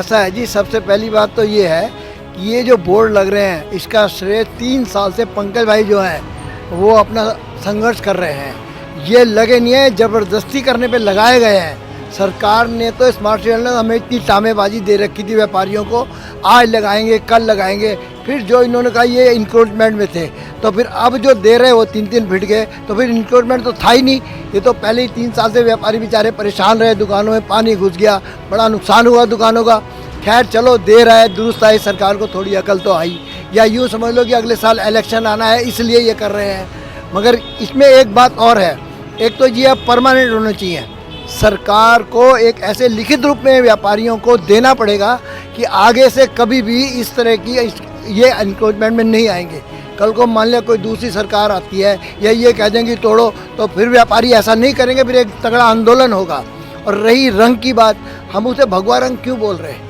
ऐसा है जी, सबसे पहली बात तो ये है कि ये जो बोर्ड लग रहे हैं इसका श्रेय 3 साल से पंकज भाई जो हैं वो अपना संघर्ष कर रहे हैं। ये लगे नहीं है, ज़बरदस्ती करने पे लगाए गए हैं। सरकार ने तो स्मार्ट सिटी ने हमें इतनी टामेबाजी दे रखी थी व्यापारियों को, आज लगाएंगे कल लगाएंगे, फिर जो इन्होंने कहा ये इंक्रोचमेंट में थे, तो फिर अब जो दे रहे वो 3 फीट गए, तो फिर इंक्रोचमेंट तो था ही नहीं। ये तो पहले ही 3 साल से व्यापारी बेचारे परेशान रहे, दुकानों में पानी घुस गया, बड़ा नुकसान हुआ दुकानों का। खैर चलो, दे रहा है, दुरुस्त आई, सरकार को थोड़ी अकल तो आई, या यूँ समझ लो कि अगले साल इलेक्शन आना है इसलिए ये कर रहे हैं। मगर इसमें एक बात और है, एक तो ये अब परमानेंट होना चाहिए। सरकार को एक ऐसे लिखित रूप में व्यापारियों को देना पड़ेगा कि आगे से कभी भी इस तरह की ये एनक्रोचमेंट में नहीं आएंगे। कल को मान लिया कोई दूसरी सरकार आती है या ये कह देंगे तोड़ो, तो फिर व्यापारी ऐसा नहीं करेंगे, फिर एक तगड़ा आंदोलन होगा। और रही रंग की बात, हम उसे भगवा रंग क्यों बोल रहे हैं?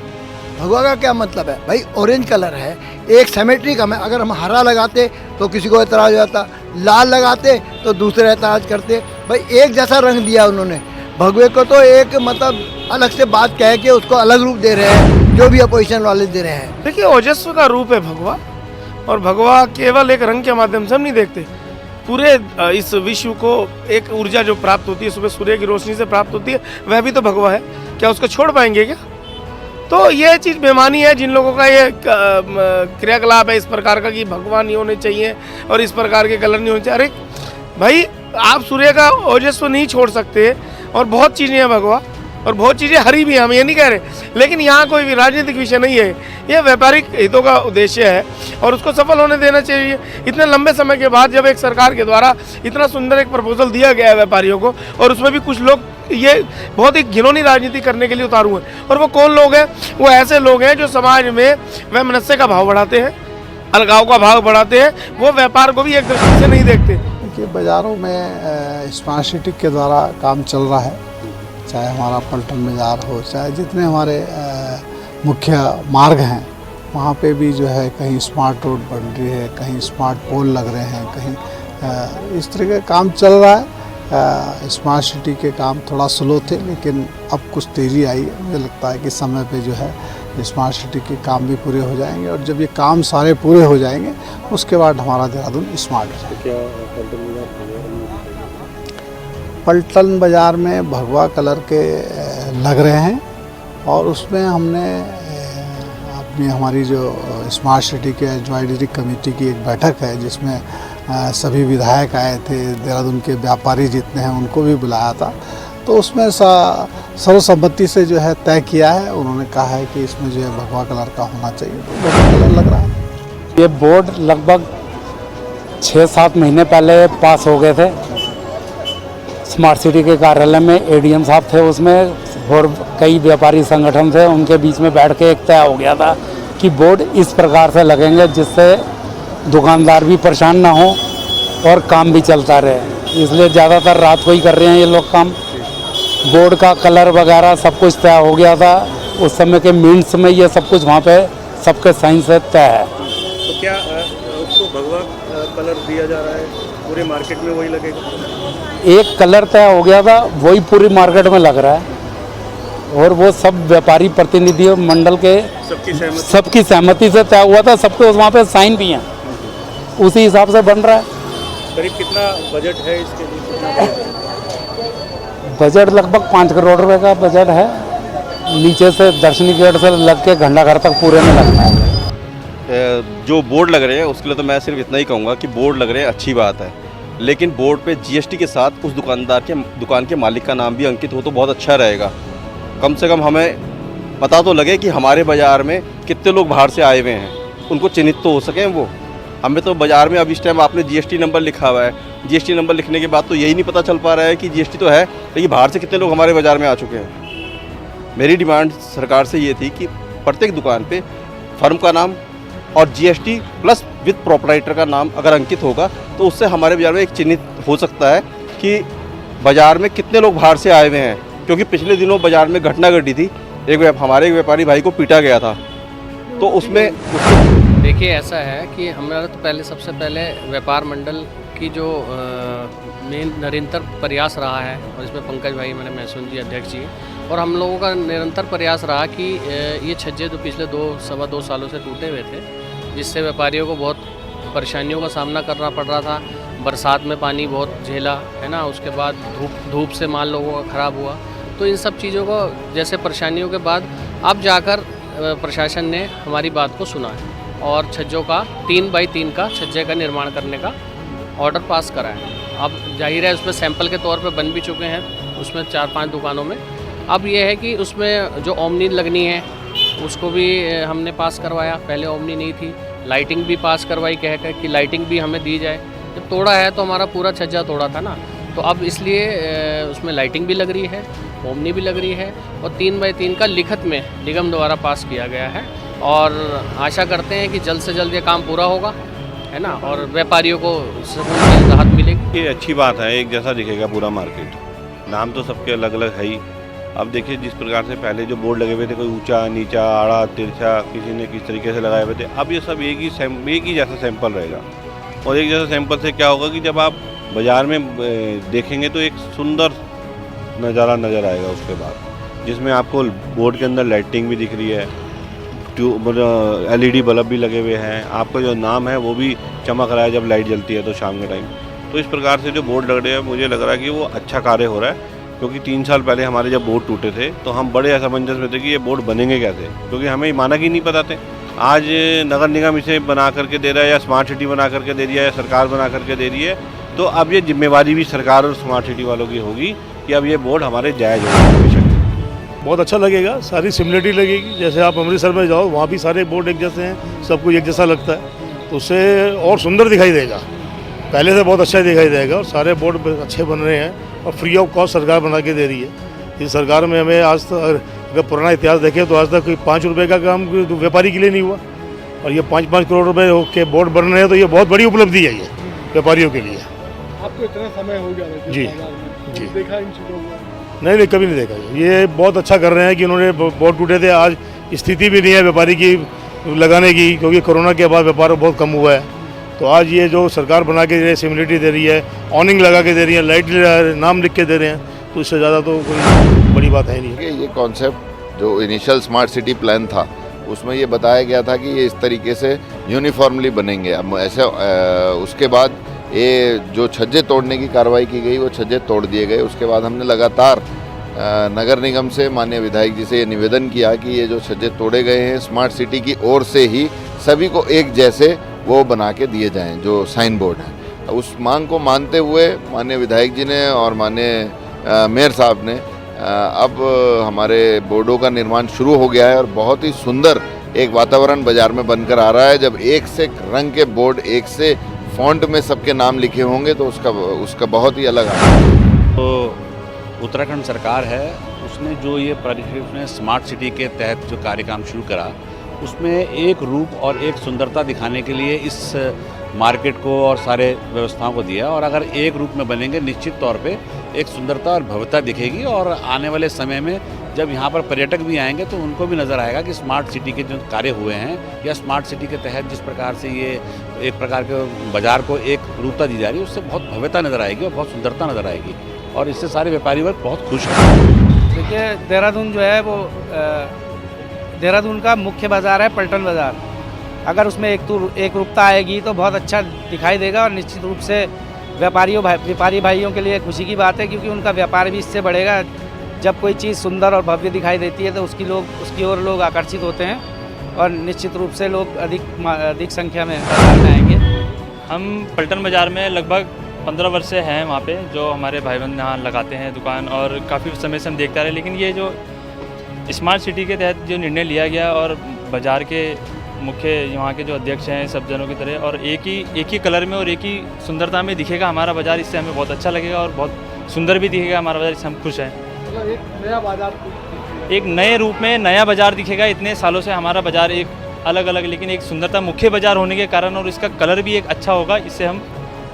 भगवा का क्या मतलब है भाई? ऑरेंज कलर है, एक सिमेट्री कम है। अगर हम हरा लगाते तो किसी को एतराज़ हो जाता, लाल लगाते तो दूसरे एतराज़ करते। भाई एक जैसा रंग दिया उन्होंने, भगवे को तो एक मतलब अलग से बात कह के उसको अलग रूप दे रहे हैं, जो भी अपोजिशन वाले दे रहे हैं। देखिए, ओजस्व का रूप है भगवा, और भगवा केवल एक रंग के माध्यम से हम नहीं देखते। पूरे इस विश्व को एक ऊर्जा जो प्राप्त होती है सुबह सूर्य की रोशनी से प्राप्त होती है, वह भी तो भगवा है। क्या उसको छोड़ पाएंगे क्या? तो ये चीज़ बेमानी है जिन लोगों का ये क्रियाकलाप है इस प्रकार का कि भगवा नहीं होने चाहिए और इस प्रकार के कलर नहीं होने चाहिए। अरे भाई, आप सूर्य का ओजस्व नहीं छोड़ सकते, और बहुत चीज़ें हैं भगवा, और बहुत चीज़ें हरी भी हैं, हम ये नहीं कह रहे। लेकिन यहाँ कोई भी राजनीतिक विषय नहीं है, ये व्यापारिक हितों का उद्देश्य है और उसको सफल होने देना चाहिए। इतने लंबे समय के बाद जब एक सरकार के द्वारा इतना सुंदर एक प्रपोजल दिया गया है व्यापारियों को, और उसमें भी कुछ लोग ये बहुत ही घिनौनी राजनीति करने के लिए उतारू हैं। और वो कौन लोग हैं? वो ऐसे लोग हैं जो समाज में वैमनस्य का भाव बढ़ाते हैं, अलगाव का भाव बढ़ाते हैं, वो व्यापार को भी एक दृष्टि से नहीं देखते। कि बाज़ारों में स्मार्ट सिटी के द्वारा काम चल रहा है, चाहे हमारा पलटन बाज़ार हो, चाहे जितने हमारे मुख्य मार्ग हैं, वहाँ पे भी जो है कहीं स्मार्ट रोड बन रही है, कहीं स्मार्ट पोल लग रहे हैं, कहीं इस तरह का काम चल रहा है। स्मार्ट सिटी के काम थोड़ा स्लो थे, लेकिन अब कुछ तेज़ी आई है। मुझे लगता है कि समय पे जो है स्मार्ट सिटी के काम भी पूरे हो जाएंगे, और जब ये काम सारे पूरे हो जाएंगे उसके बाद हमारा देहरादून स्मार्ट हो जाएगा। पलटन बाज़ार में भगवा कलर के लग रहे हैं, और उसमें हमने अपनी हमारी जो स्मार्ट सिटी के एडवाइजरी कमेटी की एक बैठक है जिसमें सभी विधायक आए थे, देहरादून के व्यापारी जितने हैं उनको भी बुलाया था। तो उसमें सर्वसम्मति से जो है तय किया है, उन्होंने कहा है कि इसमें जो है भगवा कलर का होना चाहिए, तो भगवा कलर लग रहा है। ये बोर्ड लगभग 6-7 महीने पहले पास हो गए थे। स्मार्ट सिटी के कार्यालय में एडीएम साहब थे, उसमें और कई व्यापारी संगठन थे, उनके बीच में बैठ के एक तय हो गया था कि बोर्ड इस प्रकार से लगेंगे जिससे दुकानदार भी परेशान ना हो और काम भी चलता रहे। इसलिए ज़्यादातर रात को ही कर रहे हैं ये लोग काम। बोर्ड का कलर वगैरह सब कुछ तय हो गया था उस समय के मिनट्स में, ये सब कुछ वहाँ पे सबके साइन से तय है। तो क्या उसको भगवा कलर दिया जा रहा है, पूरे मार्केट में वही लगेगा? एक कलर तय हो गया था, वही पूरी मार्केट में लग रहा है, और वो सब व्यापारी प्रतिनिधि मंडल के सबकी सहमति से तय हुआ था। सबके वहाँ पे साइन भी हैं, उसी हिसाब से बन रहा है। करीब कितना बजट है इसके लिए? बजट लगभग 5 करोड़ रुपए का बजट है। नीचे से दर्शनी गेट से लग के घंटाघर तक पूरे में लगना है। जो बोर्ड लग रहे हैं उसके लिए तो मैं सिर्फ इतना ही कहूँगा कि बोर्ड लग रहे हैं अच्छी बात है, लेकिन बोर्ड पे जीएसटी के साथ उस दुकान के मालिक का नाम भी अंकित हो तो बहुत अच्छा रहेगा। कम से कम हमें पता तो लगे कि हमारे बाज़ार में कितने लोग बाहर से आए हुए हैं, उनको चिन्हित तो हो सकें वो। हमें तो बाज़ार में अब इस टाइम आपने जीएसटी नंबर लिखा हुआ है, जीएसटी नंबर लिखने के बाद तो यही नहीं पता चल पा रहा है कि जीएसटी तो है, लेकिन बाहर से कितने लोग हमारे बाज़ार में आ चुके हैं। मेरी डिमांड सरकार से ये थी कि प्रत्येक दुकान पे फर्म का नाम और जीएसटी प्लस विद प्रोपराइटर का नाम अगर अंकित होगा तो उससे हमारे बाज़ार में एक चिन्हित हो सकता है कि बाज़ार में कितने लोग बाहर से आए हुए हैं। क्योंकि पिछले दिनों बाज़ार में घटना घटी थी, हमारे एक व्यापारी भाई को पीटा गया था, तो उसमें देखिए ऐसा है कि हमारा तो सबसे पहले व्यापार मंडल की जो मेन निरंतर प्रयास रहा है, और इसमें पंकज भाई मैंने महसून जी अध्यक्ष जी और हम लोगों का निरंतर प्रयास रहा कि ये छज्जे तो पिछले 2 सालों से टूटे हुए थे, जिससे व्यापारियों को बहुत परेशानियों का सामना करना पड़ रहा था। बरसात में पानी बहुत झेला है ना, उसके बाद धूप से माल लोगों का ख़राब हुआ। तो इन सब चीज़ों को जैसे परेशानियों के बाद अब जाकर प्रशासन ने हमारी बात को सुना है और छज्जों का 3 बाई 3 का छज्जे का निर्माण करने का ऑर्डर पास करा है। अब जाहिर है उसमें सैंपल के तौर पे बन भी चुके हैं, उसमें 4-5 दुकानों में। अब ये है कि उसमें जो ओमनी लगनी है उसको भी हमने पास करवाया, पहले ओमनी नहीं थी। लाइटिंग भी पास करवाई, कह कर कि लाइटिंग भी हमें दी जाए। जब तोड़ा है तो हमारा पूरा छज्जा तोड़ा था ना, तो अब इसलिए उसमें लाइटिंग भी लग रही है, ओमनी भी लग रही है और 3 बाई 3 का लिखित में निगम द्वारा पास किया गया है। और आशा करते हैं कि जल्द से जल्द ये काम पूरा होगा, है ना, और व्यापारियों को राहत मिलेगी। ये अच्छी बात है, एक जैसा दिखेगा पूरा मार्केट। नाम तो सबके अलग अलग है ही। अब देखिए जिस प्रकार से पहले जो बोर्ड लगे हुए थे, कोई ऊंचा नीचा आड़ा तिरछा, किसी ने किस तरीके से लगाए हुए थे, अब ये सब एक ही जैसा सैंपल रहेगा। और एक जैसा सैंपल से क्या होगा कि जब आप बाज़ार में देखेंगे तो एक सुंदर नज़ारा नज़र आएगा उसके बाद, जिसमें आपको बोर्ड के अंदर लाइटिंग भी दिख रही है, LED बल्ब भी लगे हुए हैं, आपका जो नाम है वो भी चमक रहा है जब लाइट जलती है तो शाम के टाइम। तो इस प्रकार से जो बोर्ड लग रहे हैं, मुझे लग रहा है कि वो अच्छा कार्य हो रहा है। क्योंकि 3 साल पहले हमारे जब बोर्ड टूटे थे तो हम बड़े असमंजस में थे कि ये बोर्ड बनेंगे कैसे, क्योंकि हमें मानक ही नहीं पता थे। आज नगर निगम इसे बना करके दे रहा है, या स्मार्ट सिटी बना करके दे रही है, या सरकार बना करके दे रही है। तो अब ये जिम्मेवारी भी सरकार और स्मार्ट सिटी वालों की होगी कि अब ये बोर्ड हमारे जायज़ होगा। बहुत अच्छा लगेगा, सारी सिमिलरिटी लगेगी। जैसे आप अमृतसर में जाओ, वहाँ भी सारे बोर्ड एक जैसे हैं, सब कुछ एक जैसा लगता है, तो उससे और सुंदर दिखाई देगा, पहले से बहुत अच्छा दिखाई देगा। और सारे बोर्ड अच्छे बन रहे हैं और फ्री ऑफ कॉस्ट सरकार बना के दे रही है। इस सरकार में हमें आज तक, अगर पुराना इतिहास देखें तो आज तक कोई 5 रुपये का काम व्यापारी के लिए नहीं हुआ, और ये 5-5 करोड़ रुपए के बोर्ड बन रहे हैं, तो ये बहुत बड़ी उपलब्धि है ये व्यापारियों के लिए। आपको इतना समय हो गया जी जी देखा इन चीज़ों को? नहीं, कभी नहीं देखा। ये बहुत अच्छा कर रहे हैं कि उन्होंने बोर्ड टूटे थे, आज स्थिति भी नहीं है व्यापारी की लगाने की, क्योंकि कोरोना के बाद व्यापार बहुत कम हुआ है। तो आज ये जो सरकार बना के सिमिलिटी दे रही है, ऑनिंग लगा के दे रही है, लाइट नाम लिख के दे रहे हैं, तो इससे ज़्यादा तो कोई बड़ी बात है नहीं। ये कॉन्सेप्ट जो इनिशियल स्मार्ट सिटी प्लान था उसमें ये बताया गया था कि ये इस तरीके से यूनिफॉर्मली बनेंगे। अब ऐसे उसके बाद ये जो छज्जे तोड़ने की कार्रवाई की गई वो छज्जे तोड़ दिए गए। उसके बाद हमने लगातार नगर निगम से माननीय विधायक जी से ये निवेदन किया कि ये जो छज्जे तोड़े गए हैं स्मार्ट सिटी की ओर से ही सभी को एक जैसे वो बना के दिए जाएं जो साइन बोर्ड हैं। उस मांग को मानते हुए माननीय विधायक जी ने और माननीय मेयर साहब ने अब हमारे बोर्डों का निर्माण शुरू हो गया है और बहुत ही सुंदर एक वातावरण बाजार में बनकर आ रहा है। जब एक से रंग के बोर्ड, एक से फॉन्ट में सबके नाम लिखे होंगे तो उसका बहुत ही अलग है। तो उत्तराखंड सरकार है, उसने जो ये उसने स्मार्ट सिटी के तहत जो कार्यक्रम शुरू करा, उसमें एक रूप और एक सुंदरता दिखाने के लिए इस मार्केट को और सारे व्यवस्थाओं को दिया। और अगर एक रूप में बनेंगे निश्चित तौर पे एक सुंदरता और भव्यता दिखेगी। और आने वाले समय में जब यहाँ पर पर्यटक भी आएंगे तो उनको भी नज़र आएगा कि स्मार्ट सिटी के जो कार्य हुए हैं, या स्मार्ट सिटी के तहत जिस प्रकार से ये एक प्रकार के बाज़ार को एक रूपता दी जा रही है, उससे बहुत भव्यता नज़र आएगी और बहुत सुंदरता नज़र आएगी। और इससे सारे व्यापारी वर्ग बहुत खुश हैं। देखिए, देहरादून जो है वो देहरादून का मुख्य बाज़ार है पलटन बाज़ार। अगर उसमें एक रूपता आएगी तो बहुत अच्छा दिखाई देगा और निश्चित रूप से व्यापारी भाइयों के लिए खुशी की बात है, क्योंकि उनका व्यापार भी इससे बढ़ेगा। जब कोई चीज़ सुंदर और भव्य दिखाई देती है तो उसकी ओर लोग आकर्षित होते हैं और निश्चित रूप से लोग अधिक संख्या में बाजार में आएंगे। हम पलटन बाज़ार में लगभग 15 वर्ष से हैं वहाँ पे, जो हमारे भाई बहन यहाँ लगाते हैं दुकान, और काफ़ी समय से हम देखते आ रहे हैं। लेकिन ये जो स्मार्ट सिटी के तहत जो निर्णय लिया गया और बाज़ार के मुख्य यहाँ के जो अध्यक्ष हैं सब जनों की तरह, और एक ही कलर में और एक ही सुंदरता में दिखेगा हमारा बाज़ार, इससे हमें बहुत अच्छा लगेगा और बहुत सुंदर भी दिखेगा हमारा बाज़ार, इससे हम खुश हैं। एक नया बाजार, एक नए रूप में नया बाज़ार दिखेगा। इतने सालों से हमारा बाज़ार एक अलग अलग, लेकिन एक सुंदरता मुख्य बाज़ार होने के कारण, और इसका कलर भी एक अच्छा होगा, इससे हम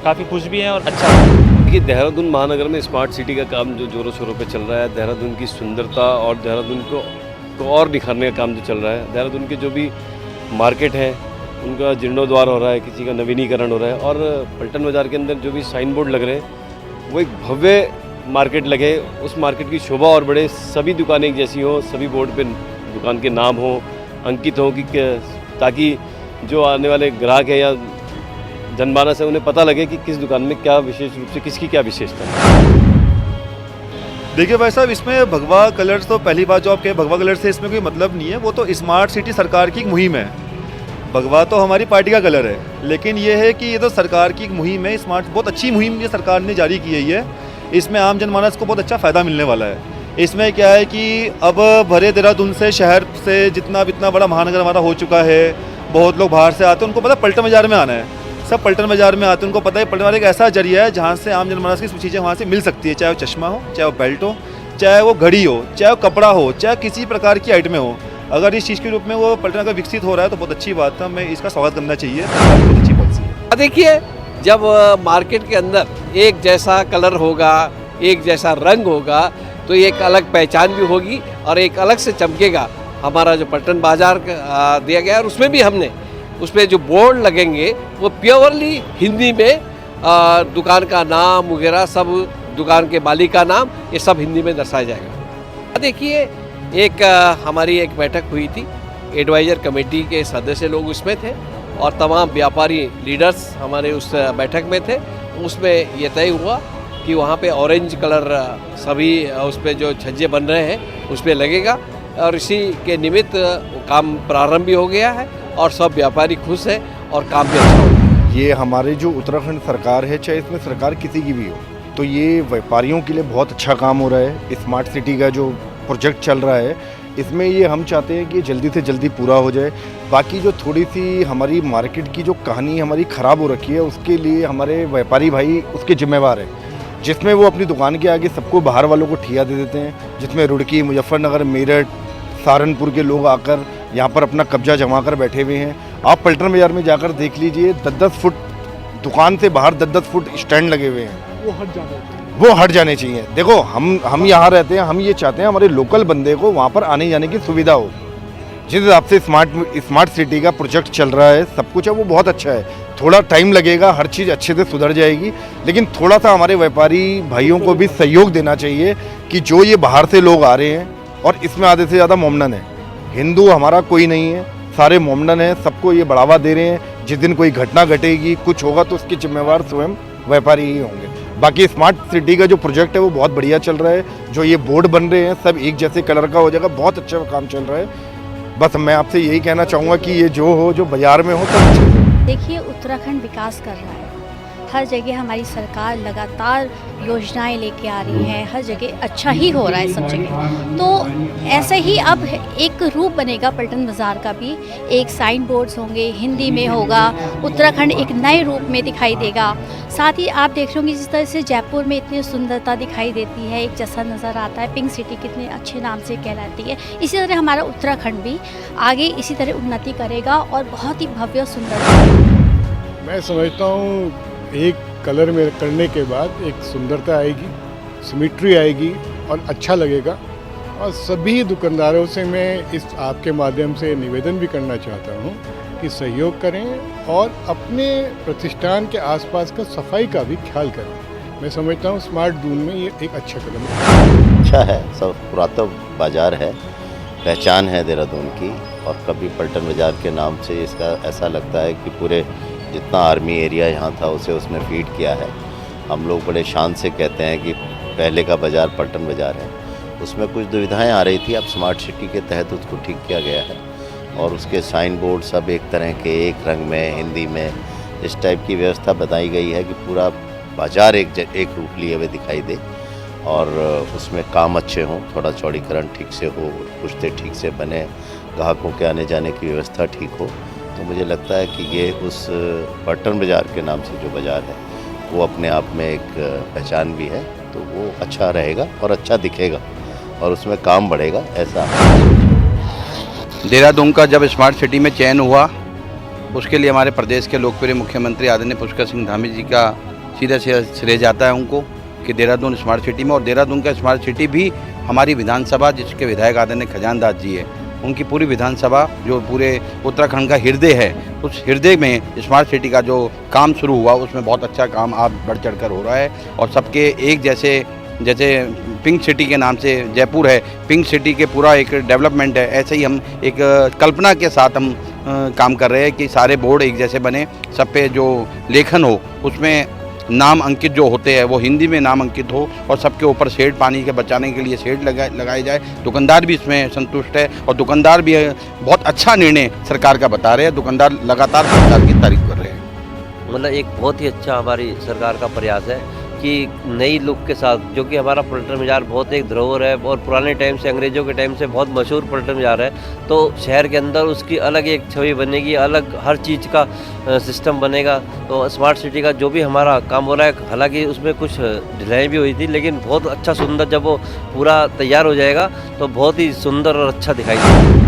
काफ़ी खुश भी हैं और अच्छा है। देखिए, देहरादून महानगर में स्मार्ट सिटी का काम जो जोरों शोरों पे चल रहा है, देहरादून की सुंदरता और देहरादून को और निखारने का काम जो चल रहा है, देहरादून के जो भी मार्केट है उनका जीर्णोद्वार हो रहा है, किसी का नवीनीकरण हो रहा है, और पलटन बाज़ार के अंदर जो भी साइन बोर्ड लग रहे हैं वो एक भव्य मार्केट लगे, उस मार्केट की शोभा और बढ़े, सभी दुकानें एक जैसी हों, सभी बोर्ड पे दुकान के नाम हो अंकित हो, कि ताकि जो आने वाले ग्राहक है या जनमानस है उन्हें पता लगे कि किस दुकान में क्या विशेष रूप से किसकी क्या विशेषता है। देखिए भाई साहब, इसमें भगवा कलर्स तो पहली बात जो आप कहे भगवा कलर से इसमें कोई मतलब नहीं है, वो तो स्मार्ट सिटी सरकार की एक मुहिम है। भगवा तो हमारी पार्टी का कलर है, लेकिन ये है कि ये तो सरकार की एक मुहिम है, स्मार्ट बहुत अच्छी मुहिम ये सरकार ने जारी की है। इसमें आम जनमानस को बहुत अच्छा फ़ायदा मिलने वाला है। इसमें क्या है कि अब भरे देहरादून से शहर से जितना बड़ा महानगर हमारा हो चुका है, बहुत लोग बाहर से आते हैं, उनको पता है पलटन बाज़ार में आना है, सब पलटन बाज़ार में आते हैं, उनको पता है पलटन बाज़ार एक ऐसा जरिया है जहाँ से आम जनमानस की चीज़ें वहाँ से मिल सकती है, चाहे वो चश्मा हो, चाहे वो बेल्ट हो, चाहे वो घड़ी हो, चाहे वो कपड़ा हो, चाहे किसी प्रकार की आइटमें हो। अगर इस चीज़ के रूप में वो पलटन अगर विकसित हो रहा है तो बहुत अच्छी बात है, हमें इसका स्वागत करना चाहिए, बहुत अच्छी पॉलिसी है। देखिए, जब मार्केट के अंदर एक जैसा कलर होगा, एक जैसा रंग होगा, तो एक अलग पहचान भी होगी और एक अलग से चमकेगा हमारा जो पलटन बाज़ार दिया गया है। और उसमें भी हमने उसमें जो बोर्ड लगेंगे वो प्योरली हिंदी में दुकान का नाम वगैरह सब, दुकान के मालिक का नाम, ये सब हिंदी में दर्शाया जाएगा। देखिए, एक हमारी एक बैठक हुई थी, एडवाइज़र कमेटी के सदस्य लोग उसमें थे और तमाम व्यापारी लीडर्स हमारे उस बैठक में थे। उसमें ये तय हुआ कि वहाँ पे ऑरेंज कलर सभी उस पर जो छज्जे बन रहे हैं उस पर लगेगा और इसी के निमित्त काम प्रारंभ भी हो गया है और सब व्यापारी खुश है और काम भी अच्छा हो गया। ये हमारे जो उत्तराखंड सरकार है, चाहे इसमें सरकार किसी की भी हो, तो ये व्यापारियों के लिए बहुत अच्छा काम हो रहा है। स्मार्ट सिटी का जो प्रोजेक्ट चल रहा है, इसमें ये हम चाहते हैं कि जल्दी से जल्दी पूरा हो जाए। बाकी जो थोड़ी सी हमारी मार्केट की जो कहानी हमारी ख़राब हो रखी है, उसके लिए हमारे व्यापारी भाई उसके जिम्मेवार हैं, जिसमें वो अपनी दुकान के आगे सबको बाहर वालों को ठिया दे देते हैं, जिसमें रुड़की, मुजफ्फरनगर, मेरठ, सहारनपुर के लोग आकर यहाँ पर अपना कब्जा जमा कर बैठे हुए हैं। आप पलटन बाज़ार में जाकर देख लीजिए, 10-10 फुट दुकान से बाहर 10-10 फुट स्टैंड लगे हुए हैं, वो हट जाने चाहिए। देखो, हम यहाँ रहते हैं, हम ये चाहते हैं हमारे लोकल बंदे को वहाँ पर आने जाने की सुविधा हो। जिस हिसाब से स्मार्ट सिटी का प्रोजेक्ट चल रहा है, सब कुछ है, वो बहुत अच्छा है। थोड़ा टाइम लगेगा, हर चीज़ अच्छे से सुधर जाएगी, लेकिन थोड़ा सा हमारे व्यापारी भाइयों को भी सहयोग देना चाहिए कि जो ये बाहर से लोग आ रहे हैं, और इसमें आधे से ज़्यादा मोमडन है, हिंदू हमारा कोई नहीं है, सारे मोमडन हैं, सबको ये बढ़ावा दे रहे हैं। जिस दिन कोई घटना घटेगी, कुछ होगा, तो उसके जिम्मेवार स्वयं व्यापारी ही होंगे। बाकी स्मार्ट सिटी का जो प्रोजेक्ट है वो बहुत बढ़िया चल रहा है। जो ये बोर्ड बन रहे हैं सब एक जैसे कलर का हो जाएगा, बहुत अच्छा काम चल रहा है। बस मैं आपसे यही कहना चाहूँगा कि ये जो बाज़ार में हो सब अच्छे से। देखिए, उत्तराखंड विकास कर रहा है, हर जगह हमारी सरकार लगातार योजनाएं लेके आ रही है, हर जगह अच्छा ही हो रहा है सब जगह। तो ऐसे ही अब एक रूप बनेगा पलटन बाज़ार का भी, एक साइन बोर्ड्स होंगे, हिंदी में होगा, उत्तराखंड एक नए रूप में दिखाई देगा। साथ ही आप देख रहे होंगे जिस तरह से जयपुर में इतनी सुंदरता दिखाई देती है, एक जैसा नज़र आता है, पिंक सिटी कितने अच्छे नाम से कहलाती है, इसी तरह हमारा उत्तराखंड भी आगे इसी तरह उन्नति करेगा और बहुत ही भव्य सुंदर। मैं समझता हूँ एक कलर में करने के बाद एक सुंदरता आएगी, सिमेट्री आएगी और अच्छा लगेगा। और सभी दुकानदारों से मैं इस आपके माध्यम से निवेदन भी करना चाहता हूँ कि सहयोग करें और अपने प्रतिष्ठान के आसपास का सफाई का भी ख्याल करें। मैं समझता हूँ स्मार्ट दून में ये एक अच्छा कदम है। अच्छा है, सब पुरातन बाज़ार है, पहचान है देहरादून की, और कभी पलटन बाज़ार के नाम से इसका ऐसा लगता है कि पूरे जितना आर्मी एरिया यहाँ था उसे उसने फीड किया है। हम लोग बड़े शान से कहते हैं कि पहले का बाज़ार पलटन बाज़ार है। उसमें कुछ दुविधाएं आ रही थी, अब स्मार्ट सिटी के तहत उसको ठीक किया गया है और उसके साइन बोर्ड सब एक तरह के, एक रंग में, हिंदी में, इस टाइप की व्यवस्था बताई गई है कि पूरा बाज़ार एक रूप लिए हुए दिखाई दे और उसमें काम अच्छे हों, थोड़ा चौड़ीकरण ठीक से हो, पुश्ते ठीक से बने, ग्राहकों के आने जाने की व्यवस्था ठीक हो। तो मुझे लगता है कि ये उस पलटन बाज़ार के नाम से जो बाज़ार है वो अपने आप में एक पहचान भी है, तो वो अच्छा रहेगा और अच्छा दिखेगा और उसमें काम बढ़ेगा। ऐसा देहरादून का जब स्मार्ट सिटी में चयन हुआ, उसके लिए हमारे प्रदेश के लोकप्रिय मुख्यमंत्री आदरणीय पुष्कर सिंह धामी जी का सीधा श्रेय जाता है उनको कि देहरादून स्मार्ट सिटी में, और देहरादून का स्मार्ट सिटी भी हमारी विधानसभा जिसके विधायक आदरणीय खजान दास जी है, उनकी पूरी विधानसभा जो पूरे उत्तराखंड का हृदय है, उस हृदय में स्मार्ट सिटी का जो काम शुरू हुआ उसमें बहुत अच्छा काम आप बढ़ चढ़ कर हो रहा है और सबके एक जैसे जैसे पिंक सिटी के नाम से जयपुर है, पिंक सिटी के पूरा एक डेवलपमेंट है, ऐसे ही हम एक कल्पना के साथ हम काम कर रहे हैं कि सारे बोर्ड एक जैसे बने, सब पे जो लेखन हो उसमें नाम अंकित जो होते हैं वो हिंदी में नाम अंकित हो और सबके ऊपर शेड पानी के बचाने के लिए शेड लगाए जाए। दुकानदार भी इसमें संतुष्ट है और दुकानदार भी बहुत अच्छा निर्णय सरकार का बता रहे हैं। दुकानदार लगातार सरकार की तारीफ कर रहे हैं। मतलब एक बहुत ही अच्छा हमारी सरकार का प्रयास है कि नई लुक के साथ, जो कि हमारा पलटन बाज़ार बहुत एक धरोहर है और पुराने टाइम से, अंग्रेज़ों के टाइम से बहुत मशहूर पलटन बाज़ार है, तो शहर के अंदर उसकी अलग एक छवि बनेगी, अलग हर चीज़ का सिस्टम बनेगा। तो स्मार्ट सिटी का जो भी हमारा काम हो रहा है, हालांकि उसमें कुछ ढिलाई भी हुई थी, लेकिन बहुत अच्छा सुंदर जब वो पूरा तैयार हो जाएगा तो बहुत ही सुंदर और अच्छा दिखाई देगा।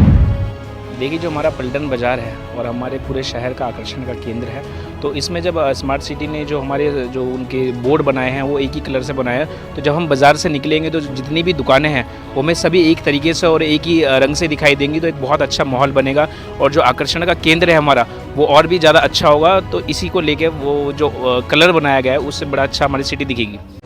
देखिए, जो हमारा पलटन बाज़ार है और हमारे पूरे शहर का आकर्षण का केंद्र है, तो इसमें जब स्मार्ट सिटी ने जो हमारे जो उनके बोर्ड बनाए हैं वो एक ही कलर से बनाया है, तो जब हम बाज़ार से निकलेंगे तो जितनी भी दुकानें हैं वो हमें सभी एक तरीके से और एक ही रंग से दिखाई देंगी, तो एक बहुत अच्छा माहौल बनेगा और जो आकर्षण का केंद्र है हमारा वो और भी ज़्यादा अच्छा होगा। तो इसी को लेके वो जो कलर बनाया गया है उससे बड़ा अच्छा हमारी सिटी दिखेगी।